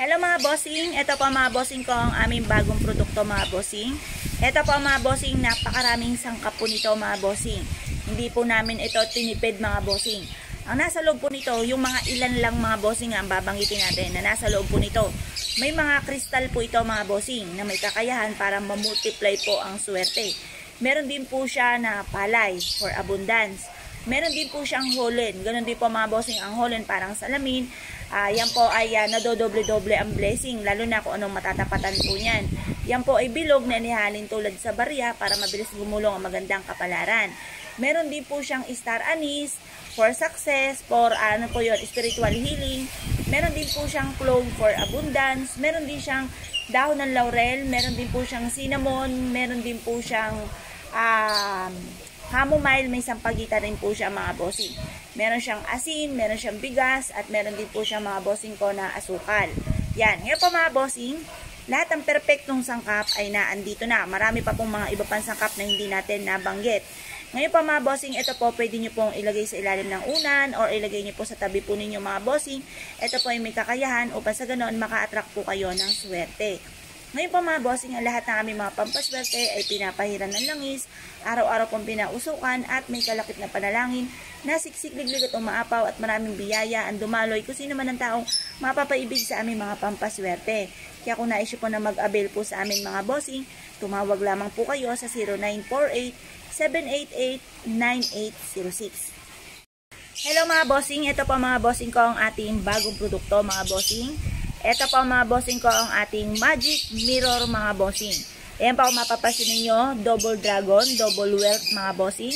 Hello mga bossing, ito po mga bossing ko ang aming bagong produkto mga bossing. Ito po mga bossing, napakaraming sangkap po nito mga bossing. Hindi po namin ito tinipid mga bossing. Ang nasa loob po nito, yung mga ilan lang mga bossing ang babanggitin natin na nasa loob po nito. May mga kristal po ito mga bossing na may kakayahan para mamultiply po ang swerte. Meron din po siya na palay for abundance. Meron din po siyang holen. Ganon din po mga bossing ang holen parang salamin. Yan po ay nadodoble-doble ang blessing. Lalo na kung anong matatapatan po niyan. Yan po ay bilog na nihalin tulad sa barya para mabilis gumulong ang magandang kapalaran. Meron din po siyang star anise for success, for spiritual healing. Meron din po siyang clove for abundance. Meron din siyang dahon ng laurel. Meron din po siyang cinnamon. Meron din po siyang chamomile, may sampagita rin po siya mga bossing. Meron siyang asin, meron siyang bigas, at meron din po siya mga bossing ko na asukal. Yan, ngayon po mga bossing, lahat ng perfectong sangkap ay naandito na. Marami pa pong mga iba pang sangkap na hindi natin nabanggit. Ngayon po mga bossing, ito po pwede nyo pong ilagay sa ilalim ng unan or ilagay nyo po sa tabi po ninyo mga bossing. Ito po ay may kakayahan upang sa ganoon maka-attract po kayo ng swerte. Ngayon po mga bossing, ang lahat ng aming mga pampaswerte ay pinapahiran ng langis, araw-araw pong pinausukan at may kalakip na panalangin na siksik-liglig at umaapaw at maraming biyaya ang dumaloy kung sino man ang taong mapapaibig sa aming mga pampaswerte. Kaya kung naisip po na mag-avail po sa aming mga bossing, tumawag lamang po kayo sa 0948-788-9806. Hello mga bossing, ito po mga bossing ko ang ating bagong produkto mga bossing. Ito po mga bossing ko ang ating magic mirror mga bossing. Ayan pa kung mapapasin ninyo, double dragon, double wealth mga bossing.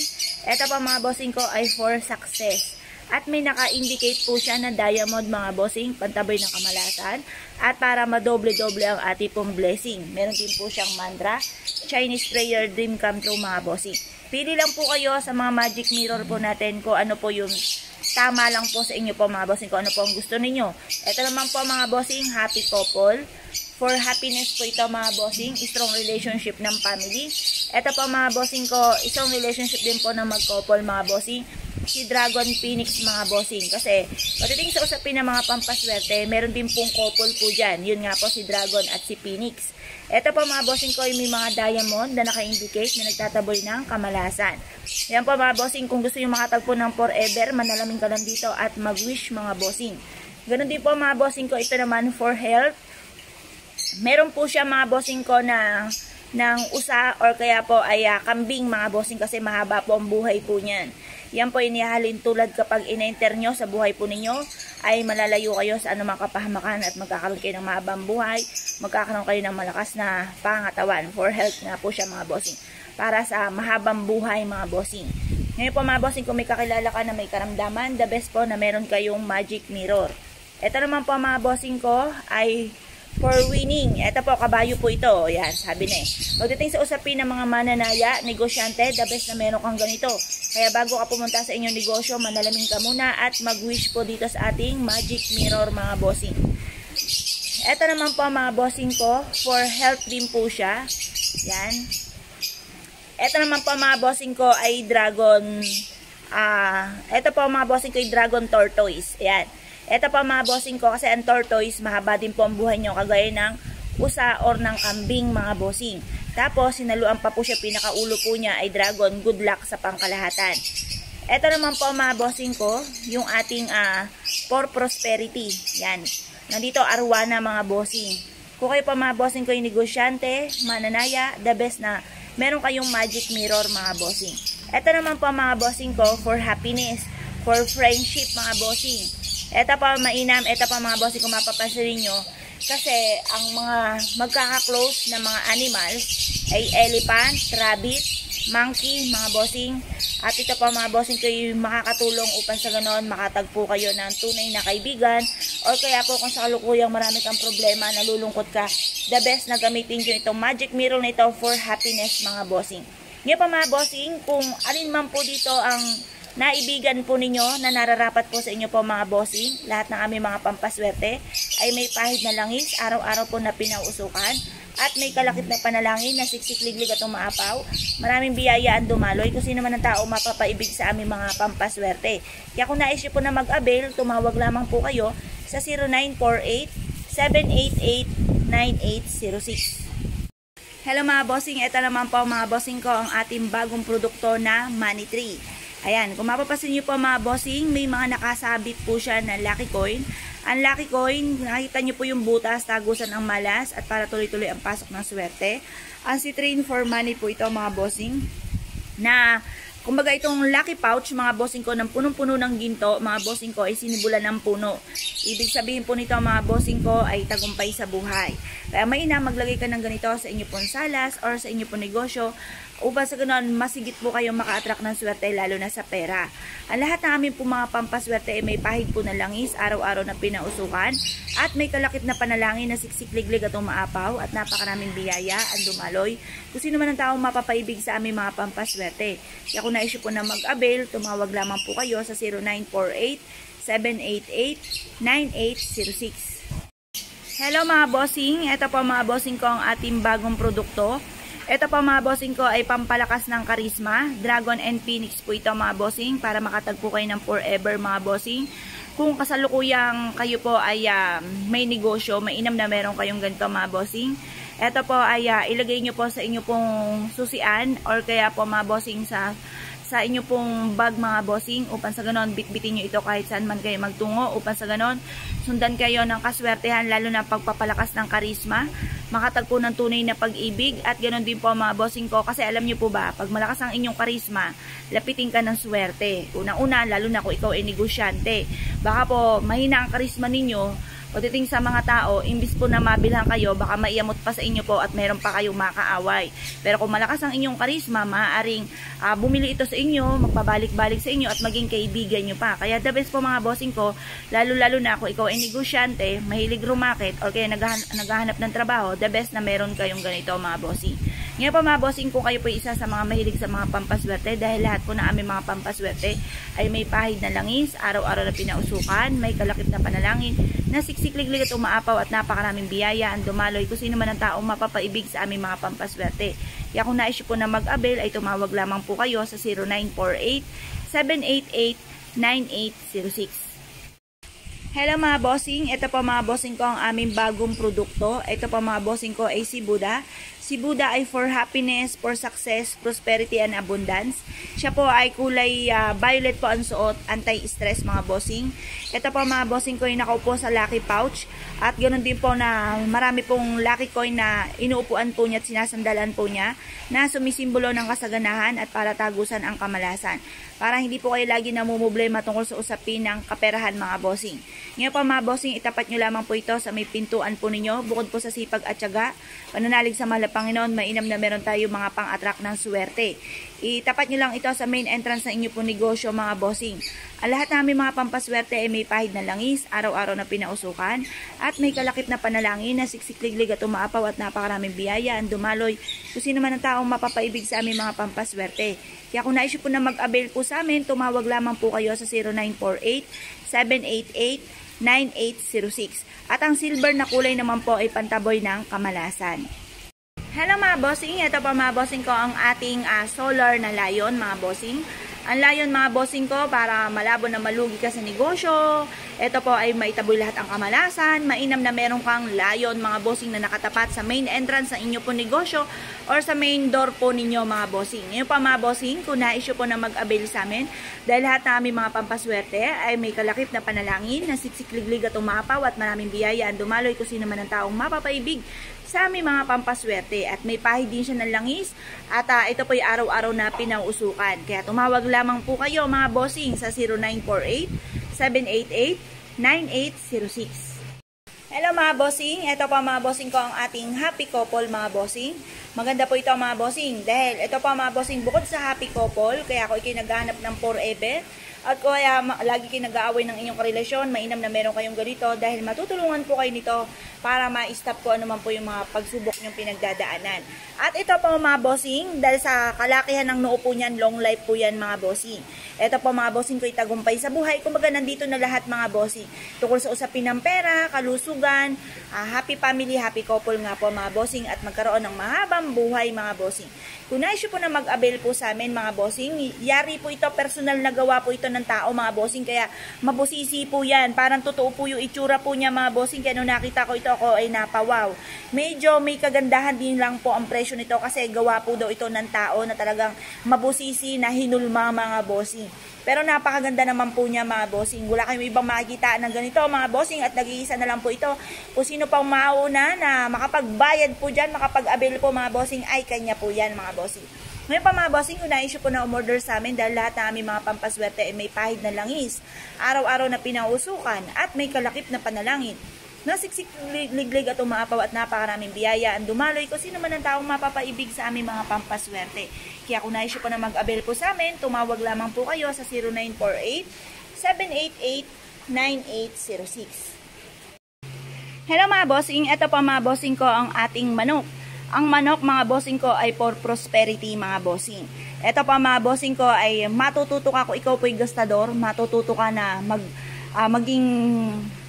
Ito po mga bossing ko ay for success. At may naka-indicate po siya na diamond mga bossing, pantabay ng kamalasan. At para madoble-doble ang ating pong blessing. Meron din po siyang mantra, Chinese prayer, dream come true mga bossing. Pili lang po kayo sa mga magic mirror po natin kung ano po yung tama lang po sa inyo po mga bossing kung ano po ang gusto ninyo. Ito naman po mga bossing, happy couple. For happiness po ito mga bossing, strong relationship ng family. Ito po mga bossing ko, strong relationship din po ng mag-couple mga bossing. Si Dragon Phoenix mga bossing. Kasi pagdating sa usapin ng mga pampaswerte, meron din pong couple po dyan. Yun nga po si Dragon at si Phoenix. Ito po mga bossing ko ay may mga diamond na naka-indicate na nagtataboy ng kamalasan. Yan po mga bossing, kung gusto nyo makatagpo ng forever, manalamin ka lang dito at mag-wish mga bossing. Ganon din po mga bossing ko, ito naman for health. Meron po siya mga bossing ko na ng usa or kaya po ay kambing mga bossing kasi mahaba po ang buhay po niyan. Yan po inihalin tulad kapag ina-enter nyo sa buhay po ninyo ay malalayo kayo sa anumang kapahamakan at magkakaroon kayo ng mahabang buhay, magkakaroon kayo ng malakas na pangatawan. For health nga po siya mga bossing. Para sa mahabang buhay mga bossing. Ngayon po mga bossing, kung may kakilala ka na may karamdaman, the best po na meron kayong magic mirror. Ito naman po mga bossing ko ay for winning. Ito po, kabayo po ito. Yan, sabi na eh. Pagdating sa usapin ng mga mananaya, negosyante, the best na meron kang ganito. Kaya bago ka pumunta sa inyong negosyo, manalamin ka muna at mag-wish po dito sa ating magic mirror mga bossing. Ito naman po mga bossing ko, for health din po siya. Yan. Ito naman po mga bossing ko ay dragon, ito po mga bossing ko ay dragon tortoise. Yan. Ito pa mga bossing ko kasi ang tortoise, mahaba din po ang buhay nyo kagaya ng usa or ng kambing mga bossing. Tapos sinaluan pa po siya, pinakaulo po niya ay dragon, good luck sa pangkalahatan. Ito naman po mga bossing ko, yung ating for prosperity. Yan. Nandito arwana mga bossing. Kung kayo pa mga bossing ko yung negosyante, mananaya, the best na meron kayong magic mirror mga bossing. Ito naman po mga bossing ko for happiness, for friendship mga bossing. Ito pa mainam, ito pa mga bossing kung mapapansin nyo. Kasi ang mga magkaka-close na mga animals ay elephant, rabbit, monkey, mga bossing. At ito pa mga bossing kayo makakatulong upang sa ganoon makatagpo kayo ng tunay na kaibigan. O kaya po kung sa kalukuyang marami kang problema, nalulungkot ka, the best na gamitin nyo itong magic mirror na ito for happiness mga bossing. Ngayon pa mga bossing, kung alin man po dito ang naibigan po ninyo na nararapat po sa inyo po mga bossing, lahat ng aming mga pampaswerte ay may pahid na langis, araw-araw po na pinausukan at may kalakip na panalangin na siksik-liglig at umaapaw. Maraming biyaya ang dumaloy kung sino man ang tao mapapaibig sa aming mga pampaswerte. Kaya kung naisip po na mag-avail, tumawag lamang po kayo sa 0948 0917889806. Hello mga bossing, ito naman po mga bossing ko ang ating bagong produkto na Money Tree. Ayan, kung mapapasin nyo po mga bossing, may mga nakasabit po siya na Lucky Coin. Ang Lucky Coin, nakita nyo po yung butas, tagusan ang malas at para tuloy-tuloy ang pasok ng swerte. Ang Citrine for Money po ito mga bossing, na kumbaga itong lucky pouch mga bossing ko ng punong-puno ng ginto, mga bossing ko ay sinibulan ng puno. Ibig sabihin po nito mga bossing ko ay tagumpay sa buhay. Kaya mainam maglagay ka ng ganito sa inyo pong salas or sa inyo pong negosyo upang sa ganoon masigit po kayong maka-attract ng swerte lalo na sa pera. Ang lahat ng amin po mga pampaswerte ay may pahid po na langis, araw-araw na pinausukan at may kalakip na panalangin na siksik-liglig at umaapaw at napakaraming biyaya ang dumaloy. Kung sino man ang taong mapapaibig sa aming mga pampaswerte. Kaya kung na-issue po na mag-avail, tumawag lamang po kayo sa 0948-788-9806. Hello mga bossing, ito po mga bossing ko ang ating bagong produkto. Ito po mga bossing ko ay pampalakas ng karisma, Dragon and Phoenix po ito mga bossing para makatagpo kayo ng forever mga bossing. Kung kasalukuyang kayo po ay may negosyo, mainam na meron kayong ganito mga bossing. Ito po ay ilagay nyo po sa inyo pong susian or kaya po mga bossing sa inyo pong bag mga bossing upang sa ganon bitbitin nyo ito kahit saan man kayo magtungo upang sa ganon sundan kayo ng kaswertehan lalo na pagpapalakas ng karisma, makatagpo ng tunay na pag-ibig at ganon din po mga bossing ko kasi alam nyo po ba, pag malakas ang inyong karisma, lapitin ka ng swerte. Unang-una, lalo na kung ikaw ay negosyante. Baka po mahina ang karisma ninyo o titing sa mga tao, imbis po na mabilhan kayo, baka maiamot pa sa inyo po at meron pa kayong makaaway. Pero kung malakas ang inyong karisma, maaaring bumili ito sa inyo, magpabalik-balik sa inyo at maging kaibigan nyo pa. Kaya the best po mga bossing ko, lalo-lalo na kung ikaw ay negosyante, mahilig rumakit o kaya naghahanap ng trabaho, the best na meron kayong ganito mga bossing. Ngayon po mga bossing, kung kayo po isa sa mga mahilig sa mga pampaswerte, dahil lahat po na aming mga pampaswerte ay may pahid na langis, araw-araw na pinausukan, may kalakip na panalangin, na siksik-liglig at umaapaw at napakaraming biyaya ang dumaloy kung sino man ang taong mapapaibig sa aming mga pampaswerte. Kaya kung na-issue po na mag-avail ay tumawag lamang po kayo sa 0948-788-9806. Hello mga bossing, ito po mga bossing ko ang aming bagong produkto. Ito po mga bossing ko ay si Buddha. Si Buddha ay for happiness, for success, prosperity, and abundance. Siya po ay kulay violet po ang suot, anti-stress mga bossing. Ito po mga bossing ko ay nakaupo sa lucky pouch. At ganoon din po na marami pong lucky coin na inuupuan po niya at sinasandalan po niya na sumisimbolo ng kasaganahan at para tagusan ang kamalasan. Para hindi po kayo lagi namumblema tungkol sa usapin ng kaperahan mga bossing. Ngayon po mga bossing, itapat nyo lamang po ito sa may pintuan po ninyo. Bukod po sa sipag at tiyaga, pananalig sa mahal na Panginoon, mainam na meron tayo mga pang-attract ng swerte. Itapat nyo lang ito sa main entrance ng inyo po negosyo mga bossing. Ang lahat namin mga pampaswerte ay may pahid na langis, araw-araw na pinausukan, at may kalakip na panalangin na siksik-liglig at umaapaw at napakaraming biyaya ang dumaloy kung sino man ang taong mapapaibig sa aming mga pampaswerte. Kaya kung na-issue po na mag-avail po sa amin, tumawag lamang po kayo sa 0948-788-9806. At ang silver na kulay naman po ay pantaboy ng kamalasan. Hello mga bossing, ito po mga bossing ko ang ating solar na lion mga bossing. Ang lion mga bossing ko para malabo na malugi ka sa negosyo. Ito po ay maitaboy lahat ang kamalasan. Mainam na meron kang lion mga bossing na nakatapat sa main entrance sa inyo po negosyo or sa main door po ninyo mga bossing. Ngayon pa mga bossing, kung na-issue po na mag-avail sa amin, dahil lahat na aming mga pampaswerte ay may kalakip na panalangin na siksik-liglig at umapaw at maraming biyaya ang dumaloy kung sino man ang taong mapapaibig sa aming mga pampaswerte at may pahid din siya ng langis at ito po ay araw-araw na pinauusukan. Kaya tumawag lamang po kayo mga bossing sa 0948-788-9806. Hello mga bossing, ito po mga bossing ko ang ating happy couple mga bossing. Maganda po ito mga bossing dahil ito po mga bossing bukod sa happy couple, kaya ako ikinaghanap ng forever. At kaya lagi kayo nag-aaway ng inyong karelasyon, mainam na meron kayong ganito dahil matutulungan po kayo nito para ma-stop po anuman po yung mga pagsubok nyong pinagdadaanan. At ito po mga bossing, dahil sa kalakihan ng noo po niyan, long life po yan mga bossing. Ito po mga bossing ko itagumpay sa buhay. Kumbaga nandito na lahat mga bossing. Tungkol sa usapin ng pera, kalusugan, happy family, happy couple nga po mga bossing at magkaroon ng mahabang buhay mga bossing. Kung na-issue po na mag-avail po sa amin mga bossing, yari po ito, personal na gawa po ito ng tao mga bossing, kaya mabusisi po yan. Parang totoo po yung itsura po niya mga bossing, kaya nung nakita ko ito ako ay napawaw. Medyo may kagandahan din lang po ang presyo nito kasi gawa po daw ito ng tao na talagang mabusisi na hinulma mga bossing. Pero napakaganda naman po niya mga bossing. Wala kayong ibang makikita ng ganito mga bossing at nag-iisa na lang po ito. Kung sino pang mauna na makapagbayad po dyan, makapag-avail po mga bossing, ay kanya po yan mga bossing. Ngayon pa mga bossing, kung na-issue po na umorder sa amin dahil lahat na aming mga pampaswerte ay may pahid na langis, araw-araw na pinausukan at may kalakip na panalangin. Nasiksik, liglig at umaapaw at napakaraming biyaya ang dumaloy kung sino man ang taong mapapaibig sa aming mga pampaswerte. Kaya kung na-issue po na mag-avail po sa amin, tumawag lamang po kayo sa 0948-788-9806. Hello mga bossing, ito po mga bossing ko ang ating manok. Ang manok mga bossing ko ay for prosperity mga bossing. Ito po mga bossing ko ay matututo ka kung ikaw po'y gastador, matututo ka na maging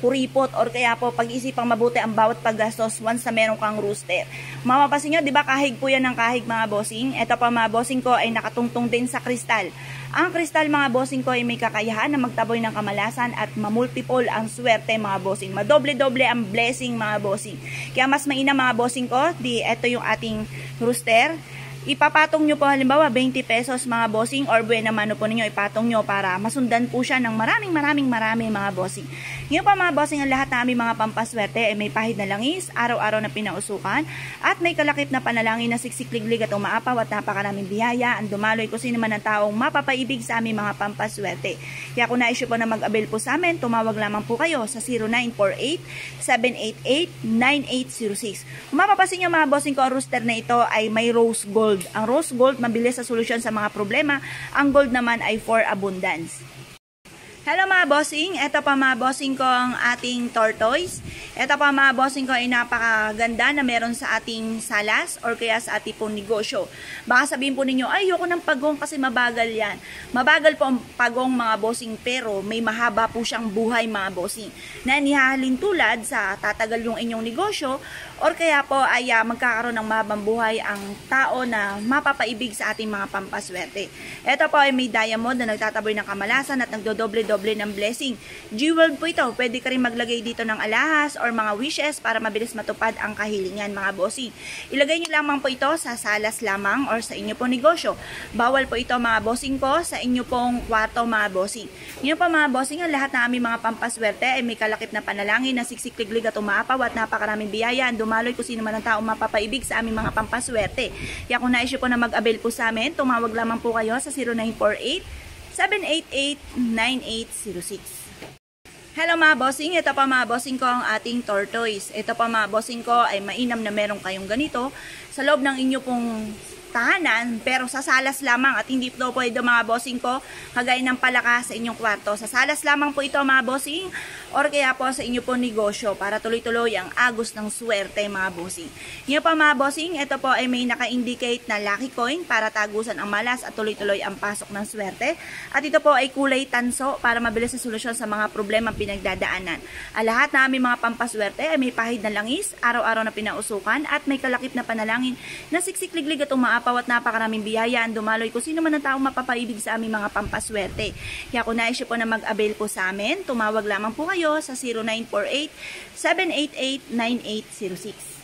kuripot or kaya po pag-isipang mabuti ang bawat paggastos once na meron kang rooster. Mapapansin nyo, di ba kahig po yan ng kahig mga bossing? Ito pa mga bossing ko ay nakatungtong din sa kristal. Ang kristal mga bossing ko ay may kakayahan na magtaboy ng kamalasan at mamultiple ang swerte mga bossing. Madoble-doble ang blessing mga bossing. Kaya mas mainam mga bossing ko, ito yung ating rooster. Ipapatong nyo po halimbawa 20 pesos mga bossing or buena mano po ninyo ipatong nyo para masundan po siya ng maraming mga bossing. Ngayon pa mga bossing, ang lahat na aming mga pampaswerte ay may pahid na langis, araw-araw na pinausukan at may kalakip na panalangin na siksikliglig at umaapaw at napakaraming biyaya ang dumaloy kung sino man ang taong mapapaibig sa aming mga pampaswerte. Kaya kung na-issue po na mag-avail po sa amin, tumawag lamang po kayo sa 0948-788-9806. Kung mapapansin nyo mga bossing ko, ang rooster na ito ay may rose gold. Ang rose gold, mabilis sa solusyon sa mga problema. Ang gold naman ay for abundance. Hello mga bossing, ito pa mga bossing ko ang ating tortoise. Ito pa mga bossing ko ay napakaganda na meron sa ating salas or kaya sa ating pong negosyo. Baka sabihin po ninyo, ay ayoko ng pagong kasi mabagal yan. Mabagal po ang pagong mga bossing pero may mahaba po siyang buhay mga bossing. Na nihahalin tulad sa tatagal yung inyong negosyo or kaya po ay magkakaroon ng mahabang buhay ang tao na mapapaibig sa ating mga pampaswerte. Ito po ay may diamond na nagtataboy ng kamalasan at nagdodoble-doble ng blessing. Jewel po ito. Pwede ka rin maglagay dito ng alahas or mga wishes para mabilis matupad ang kahilingan mga bossing. Ilagay nyo lamang po ito sa salas lamang or sa inyo pong negosyo. Bawal po ito mga bossing ko sa inyo pong kwarto mga bossing. Ngayon pa mga bossing, ang lahat ng aming mga pampaswerte ay may kalakip na panalangin na siksikliglig at umaapaw at napakaraming biyaya ang dumaloy kung sino man ang taong mapapaibig sa aming mga pampaswerte. Kaya kung na-issue po na mag-avail po sa amin, tumawag lamang po kayo sa 0948-788-9806. Hello mga bossing, ito pa mga bossing ko ang ating tortoise. Ito pa mga bossing ko ay mainam na meron kayong ganito sa loob ng inyo pong tahanan pero sa salas lamang at hindi po pwede mga bossing ko kagaya ng palaka sa inyong kwarto. Sa salas lamang po ito mga bossing or kaya po sa inyo po negosyo para tuloy-tuloy ang agos ng swerte mga bossing. Ngayon pa mga bossing, ito po ay may naka-indicate na lucky coin para tagusan ang malas at tuloy-tuloy ang pasok ng swerte. At ito po ay kulay tanso para mabilis na solusyon sa mga problema pinagdadaanan. Ang lahat na aming mga pampaswerte ay may pahid na langis, araw-araw na pinausukan at may kalakip na panalangin na siksikliglig at umaapaw at napakaraming biyaya ang dumaloy kung sino man ang taong mapapaibig sa aming mga pampaswerte. Kaya kung na-issue po na mag-avail po sa amin, tumawag lamang po kayo sa 0948-788-9806.